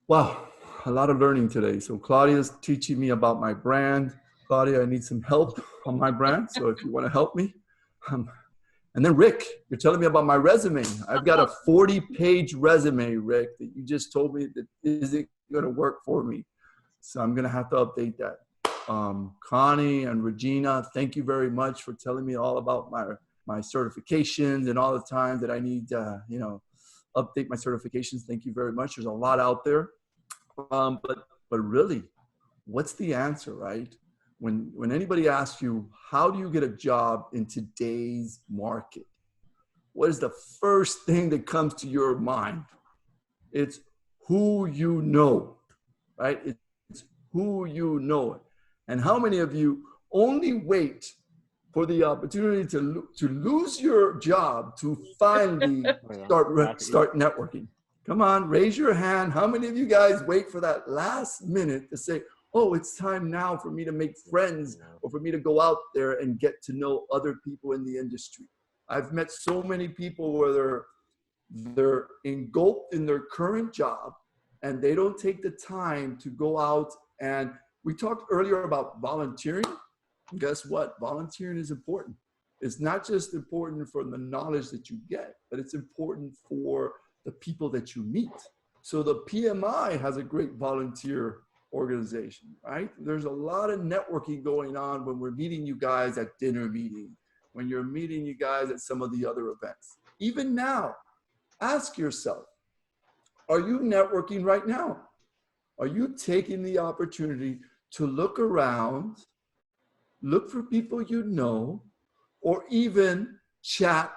Wow, a lot of learning today. So Claudia's teaching me about my brand. Claudia, I need some help on my brand. So if you want to help me. Um, and then Rick, you're telling me about my resume. I've got a 40-page resume, Rick, that you just told me that isn't going to work for me. So I'm going to have to update that. Connie and Regina, thank you very much for telling me all about my certifications and all the time that I need to, update my certifications. Thank you very much. There's a lot out there. But really, what's the answer, right? When anybody asks you, how do you get a job in today's market? What is the first thing that comes to your mind? It's who you know, right? It's who you know. And how many of you only wait for the opportunity to lose your job to finally start networking? Come on, raise your hand. How many of you guys wait for that last minute to say, oh, it's time now for me to make friends or for me to go out there and get to know other people in the industry? I've met so many people where they're engulfed in their current job and they don't take the time to go out. And we talked earlier about volunteering. Guess what? Volunteering is important. It's not just important for the knowledge that you get, but it's important for the people that you meet. So the PMI has a great volunteer organization, right? There's a lot of networking going on when we're meeting you guys at dinner meetings, when you're meeting you guys at some of the other events. Even now, ask yourself, are you networking right now? Are you taking the opportunity to look around, look for people you know, or even chat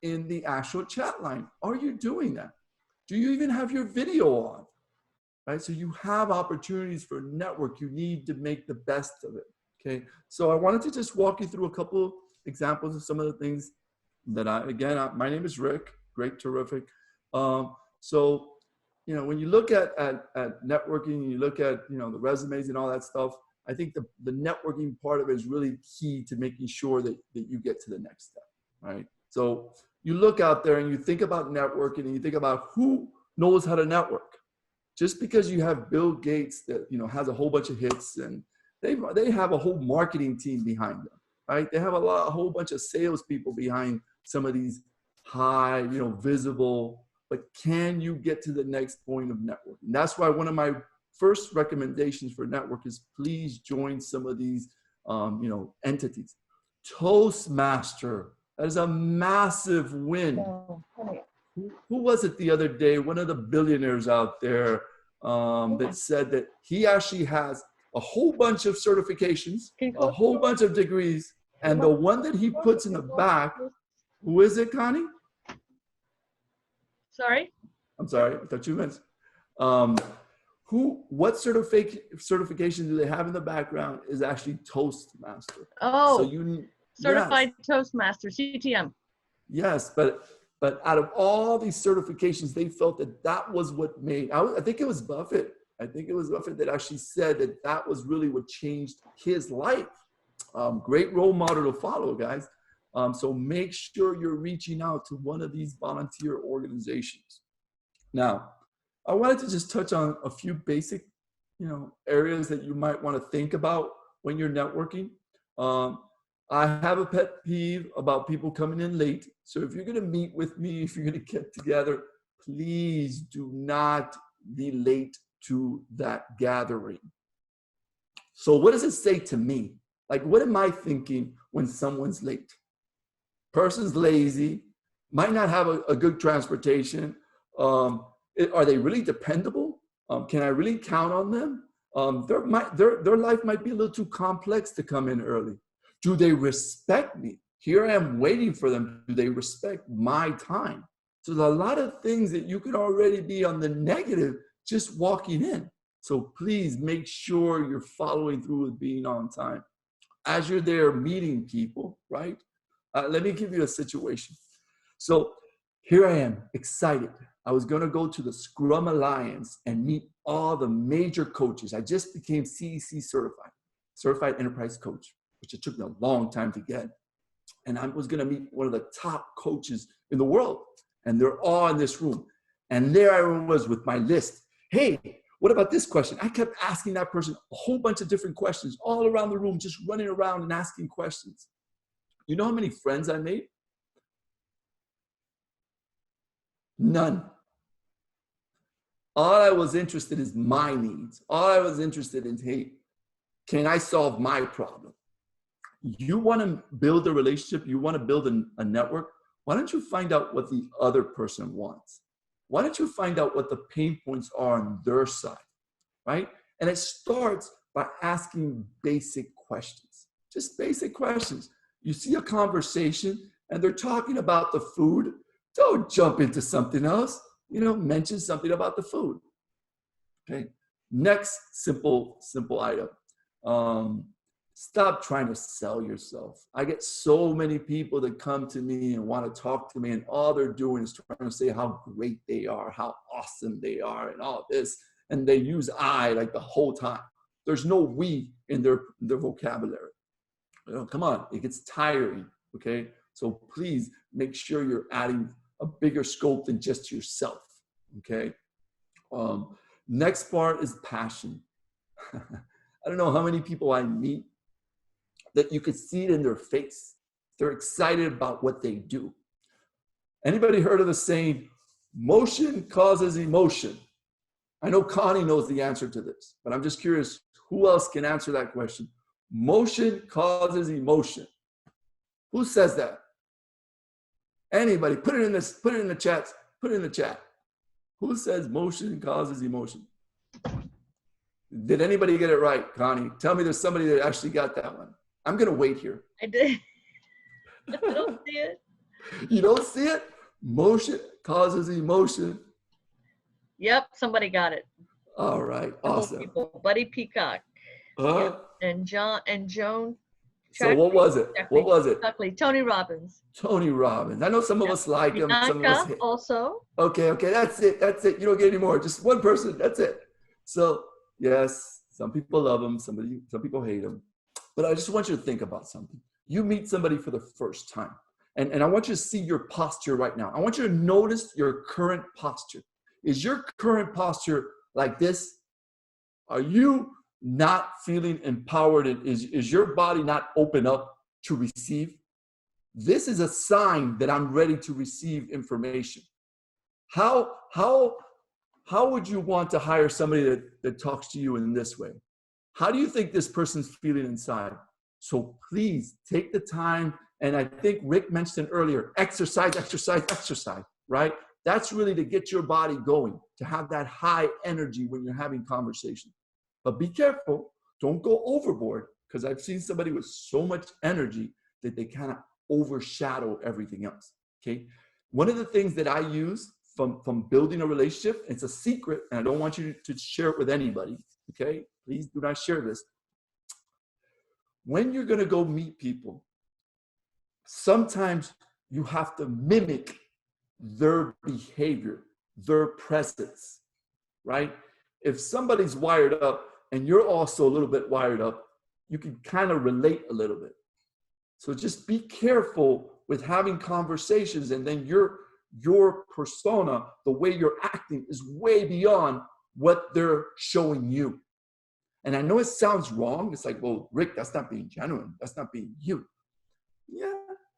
in the actual chat line? Are you doing that? Do you even have your video on? Right? So you have opportunities for network. You need to make the best of it. Okay. So I wanted to just walk you through a couple examples of some of the things that my name is Rick. Great, terrific. So, when you look at networking, you look at, the resumes and all that stuff, I think the networking part of it is really key to making sure that you get to the next step, right? So you look out there and you think about networking and you think about who knows how to network. Just because you have Bill Gates that, has a whole bunch of hits and they have a whole marketing team behind them, right? They have a whole bunch of salespeople behind some of these high, visible, but can you get to the next point of networking? That's why one of my first recommendations for network is please join some of these, entities. Toastmaster, that is a massive win. Who was it the other day? One of the billionaires out there that said that he actually has a whole bunch of certifications, a whole bunch of degrees, and the one that he puts in the back, who is it, Connie? Sorry? I'm sorry, I thought you meant. What certification do they have in the background is actually Toastmaster. Oh, so Certified yes. Toastmaster, CTM. Yes, but out of all these certifications, they felt that was what made, I think it was Buffett. I think it was Buffett that actually said that was really what changed his life. Great role model to follow, guys. So make sure you're reaching out to one of these volunteer organizations. Now, I wanted to just touch on a few basic, areas that you might want to think about when you're networking. I have a pet peeve about people coming in late. So if you're going to meet with me, if you're going to get together, please do not be late to that gathering. So what does it say to me? Like, what am I thinking when someone's late? Person's lazy, might not have a good transportation. Are they really dependable? Can I really count on them? Their life might be a little too complex to come in early. Do they respect me? Here I am waiting for them. Do they respect my time? So there's a lot of things that you could already be on the negative just walking in. So please make sure you're following through with being on time. As you're there meeting people, right? Let me give you a situation. So here I am, excited. I was going to go to the Scrum Alliance and meet all the major coaches. I just became CEC certified, Certified Enterprise Coach, which it took me a long time to get. And I was going to meet one of the top coaches in the world. And they're all in this room. And there I was with my list. Hey, What about this question? I kept asking that person a whole bunch of different questions all around the room, just running around and asking questions. You know how many friends I made? None. All I was interested in is my needs. All I was interested in, hey, can I solve my problem? You want to build a relationship, you want to build a network, why don't you find out what the other person wants? Why don't you find out what the pain points are on their side, right? And it starts by asking basic questions, just basic questions. You see a conversation and they're talking about the food, don't jump into something else, mention something about the food, okay? Next simple item. Stop trying to sell yourself. I get so many people that come to me and want to talk to me, and all they're doing is trying to say how great they are, how awesome they are, and all this. And they use I like the whole time. There's no we in their vocabulary. Come on, it gets tiring, okay? So please make sure you're adding a bigger scope than just yourself, okay? Next part is passion. I don't know how many people I meet that you could see it in their face. They're excited about what they do. Anybody heard of the saying, motion causes emotion? I know Connie knows the answer to this, but I'm just curious, who else can answer that question? Motion causes emotion. Who says that? Anybody? Put it in the chat. Put it in the chat. Who says motion causes emotion? Did anybody get it right, Connie? Tell me there's somebody that actually got that one. I'm going to wait here. I did. I don't see it. You don't see it? Motion causes emotion. Yep, somebody got it. All right, awesome. People. Buddy Peacock. Yep. And Joan. So what was it? What was it? Exactly. Tony Robbins. Tony Robbins. I know some of us like him. Some of us hate. Also. Okay, that's it. That's it. You don't get any more. Just one person. That's it. So yes, some people love him. Some people hate him. But I just want you to think about something. You meet somebody for the first time. And I want you to see your posture right now. I want you to notice your current posture. Is your current posture like this? Are you not feeling empowered? Is your body not open up to receive? This is a sign that I'm ready to receive information. How would you want to hire somebody that talks to you in this way? How do you think this person's feeling inside? So please take the time. And I think Rick mentioned earlier, exercise, right? That's really to get your body going, to have that high energy when you're having conversation. But be careful, don't go overboard, because I've seen somebody with so much energy that they kind of overshadow everything else, okay? One of the things that I use from building a relationship, it's a secret, and I don't want you to share it with anybody, okay? Please do not share this. When you're gonna go meet people, sometimes you have to mimic their behavior, their presence, right? If somebody's wired up and you're also a little bit wired up, you can kind of relate a little bit. So just be careful with having conversations, and then your persona, the way you're acting, is way beyond what they're showing you. And I know it sounds wrong. It's like, well, Rick, that's not being genuine. That's not being you. Yeah,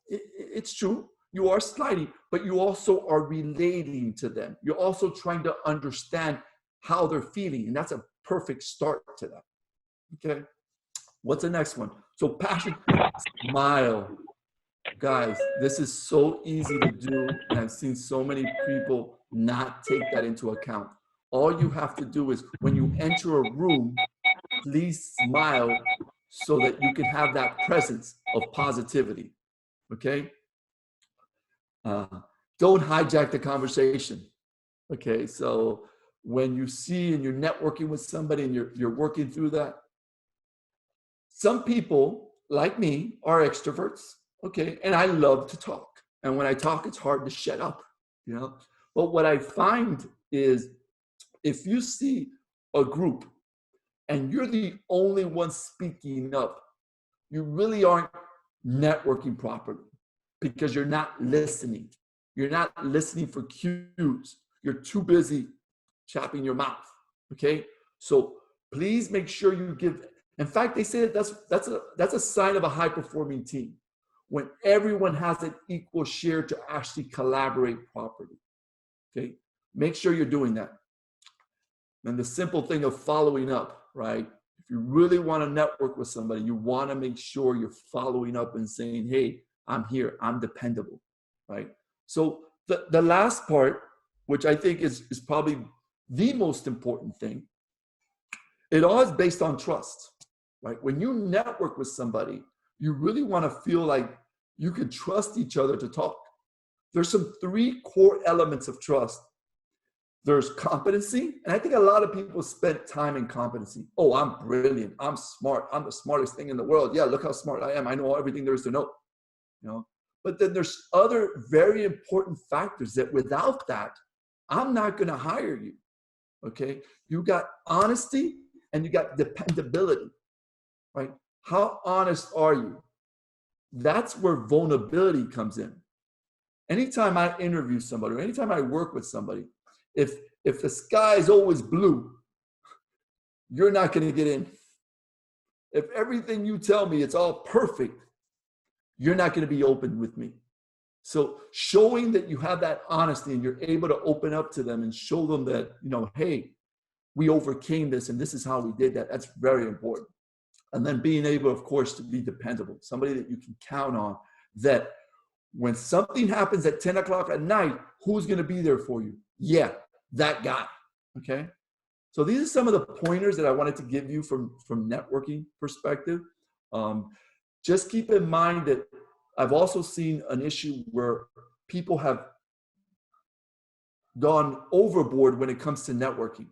it's true. You are sliding, but you also are relating to them. You're also trying to understand how they're feeling, and that's a perfect start to that. Okay, what's the next one? So passion, smile. Guys, this is so easy to do, and I've seen so many people not take that into account. All you have to do is, when you enter a room, please smile so that you can have that presence of positivity, okay? Don't hijack the conversation, okay? So when you see and you're networking with somebody and you're working through that, some people, like me, are extroverts, okay? And I love to talk. And when I talk, it's hard to shut up, you know? But what I find is, if you see a group and you're the only one speaking up, you really aren't networking properly, because you're not listening. You're not listening for cues. You're too busy chapping your mouth, okay? So please make sure you give. In fact, they say that's a sign of a high-performing team, when everyone has an equal share to actually collaborate properly. Okay, make sure you're doing that. And the simple thing of following up, right? If you really want to network with somebody, you want to make sure you're following up and saying, hey, I'm here, I'm dependable, right? So the last part, which I think is probably the most important thing, it all is based on trust, right? When you network with somebody, you really want to feel like you can trust each other to talk. There's some 3 core elements of trust. There's competency, and I think a lot of people spend time in competency. Oh, I'm brilliant, I'm smart, I'm the smartest thing in the world. Yeah, look how smart I am. I know everything there is to know. But then there's other very important factors that without that, I'm not going to hire you. Okay, you got honesty and you got dependability, right? How honest are you? That's where vulnerability comes in. Anytime I interview somebody, or anytime I work with somebody, if the sky is always blue, you're not going to get in. If everything you tell me it's all perfect, you're not going to be open with me. So showing that you have that honesty and you're able to open up to them and show them that, hey, we overcame this and this is how we did that. That's very important. And then being able, of course, to be dependable, somebody that you can count on, that when something happens at 10 o'clock at night, who's going to be there for you? Yeah, that guy. Okay. So these are some of the pointers that I wanted to give you from networking perspective. Just keep in mind that I've also seen an issue where people have gone overboard when it comes to networking.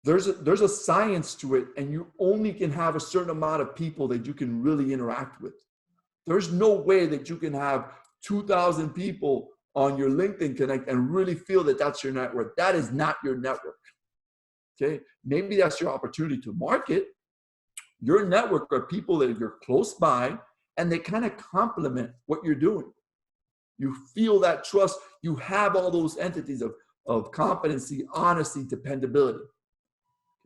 There's a science to it, and you only can have a certain amount of people that you can really interact with. There's no way that you can have 2,000 people on your LinkedIn Connect and really feel that that's your network. That is not your network. Okay, maybe that's your opportunity to market. Your network are people that you're close by, and they kind of complement what you're doing. You feel that trust. You have all those entities of competency, honesty, dependability.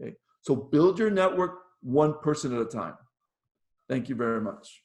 Okay, so build your network one person at a time. Thank you very much.